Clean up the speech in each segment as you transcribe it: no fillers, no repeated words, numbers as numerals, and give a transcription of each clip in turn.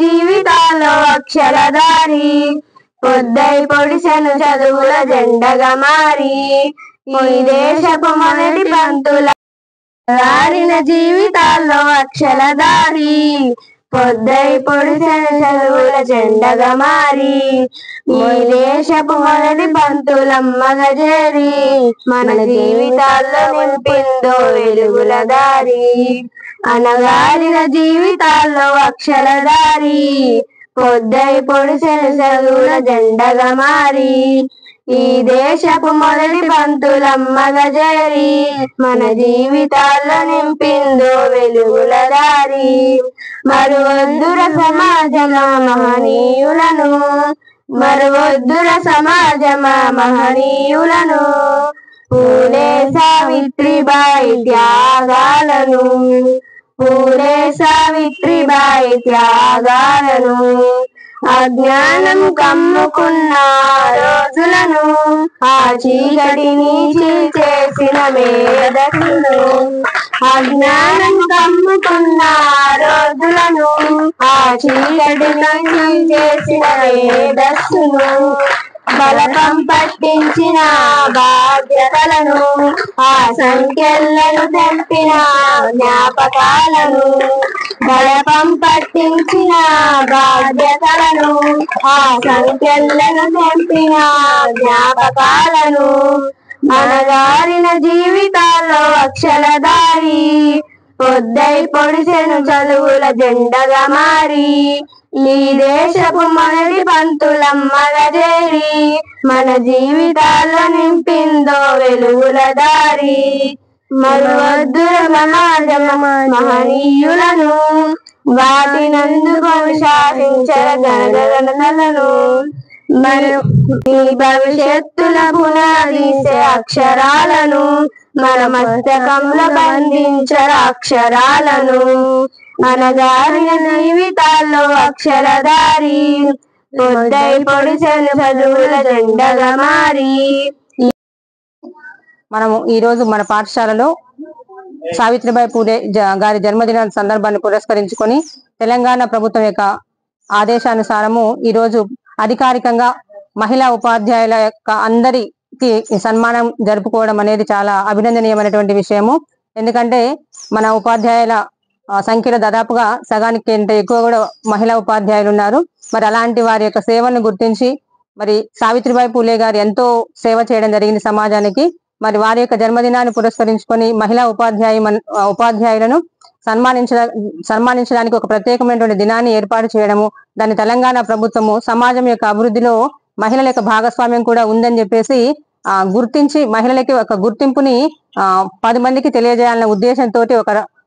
జీవితాల్లో అక్షరధారి పొద్దై పొడిసెను చదువుల జెండగా మారి ఈ దేశపు మొదటి పంతుల వారిన జీవితాల్లో అక్షరధారి పొద్దై పొడిసెను చదువుల జెండగా మారి ఈ దేశపు మొదటి పంతులమ్మగా చేరి మన జీవితాల్లో నింపిందో వెలుగుల దారి అనగారిన జీవితాల్లో అక్షరధారి పొద్దై పొడిసెను చదువుల జెండగా మారి ఈ దేశపు మొదటి పంతులమ్మగా చేరి మన జీవితాల్లో నింపిందో వెలుగుల దారి మరువొద్దుర సమాజమా మహనీయులను మరువొద్దుర సమాజమా మహనీయులను పూలే సావిత్రిబాయి త్యాగాలను పూలే సావిత్రిబాయి త్యాగాలను అజ్ఞానం కమ్ముకున్న రోజులను ఆ చీకటిని చీల్చేసిన మేధస్సును అజ్ఞానం కమ్ముకున్న రోజులను ఆ చీకటిని చీల్చేసిన మేధస్సును బలపం పట్టించిన బాధ్యతలను ఆ సంఖ్యలను తెంపిన జ్ఞాపకాలను బలపం పట్టించిన బాధ్యతలను ఆ సంఖ్యలను తెంపిన జ్ఞాపకాలను మనగారిన జీవితాల్లో అక్షరధారి పొద్దై పొడిసెను చదువుల జెండగా మారి ఈ దేశపు మొదటి పంతులమ్మగా చేరి మన జీవితాల్లో నింపిందో వెలుగుల దారి మరువొద్దుర మహనీయులను వాటినందుకొని శాసించర గణగణనలను ఈ భవిష్యత్తుల పునాదిసే అక్షరాలను మన మస్తకంలో బంధించర అక్షరాలను అనగారిన జీవితాల్లో అక్షరధారి పొద్దై పొడిసెను చదువుల జెండగా మారి మనము ఈ రోజు మన పాఠశాలలో సావిత్రిబాయి పూలే గారి జన్మదిన సందర్భాన్ని పురస్కరించుకొని తెలంగాణ ప్రభుత్వం యొక్క ఆదేశానుసారము ఈ రోజు అధికారికంగా మహిళా ఉపాధ్యాయుల యొక్క అందరికి సన్మానం జరుపుకోవడం అనేది చాలా అభినందనీయమైనటువంటి విషయము. ఎందుకంటే మన ఉపాధ్యాయుల సంఖ్యలో దాదాపుగా సగానికి కంటే ఎక్కువ కూడా మహిళా ఉపాధ్యాయులు ఉన్నారు. మరి అలాంటి వారి యొక్క సేవలను గుర్తించి మరి సావిత్రిబాయి పూలే గారు ఎంతో సేవ చేయడం జరిగింది సమాజానికి. మరి వారి యొక్క జన్మదినాన్ని పురస్కరించుకొని మహిళా ఉపాధ్యాయులను సన్మానించడానికి ఒక ప్రత్యేకమైనటువంటి దినాన్ని ఏర్పాటు చేయడము, దాన్ని తెలంగాణ ప్రభుత్వము సమాజం యొక్క అభివృద్ధిలో మహిళల యొక్క భాగస్వామ్యం కూడా ఉందని చెప్పేసి గుర్తించి మహిళలకి ఒక గుర్తింపుని 10 మందికి తెలియజేయాలన్న ఉద్దేశంతో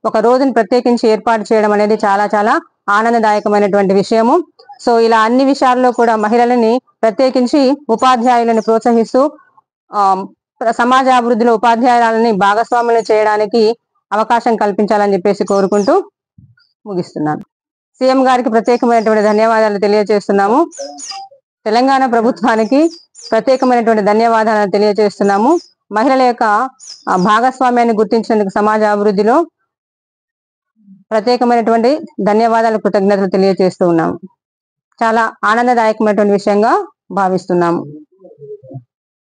ఒక రోజును ప్రత్యేకించి ఏర్పాటు చేయడం అనేది చాలా చాలా ఆనందదాయకమైనటువంటి విషయము. సో ఇలా అన్ని విషయాల్లో కూడా మహిళలని ప్రత్యేకించి ఉపాధ్యాయులను ప్రోత్సహిస్తూ సమాజ అభివృద్ధిలో ఉపాధ్యాయులని భాగస్వాములు చేయడానికి అవకాశం కల్పించాలని చెప్పేసి కోరుకుంటూ ముగిస్తున్నాను. సీఎం గారికి ప్రత్యేకమైనటువంటి ధన్యవాదాలు తెలియజేస్తున్నాము. తెలంగాణ ప్రభుత్వానికి ప్రత్యేకమైనటువంటి ధన్యవాదాలను తెలియజేస్తున్నాము. మహిళల యొక్క భాగస్వామ్యాన్ని గుర్తించినందుకు సమాజ అభివృద్ధిలో ప్రత్యేకమైనటువంటి ధన్యవాదాలు, కృతజ్ఞతలు తెలియజేస్తూ ఉన్నాము. చాలా ఆనందదాయకమైనటువంటి విషయంగా భావిస్తున్నాము.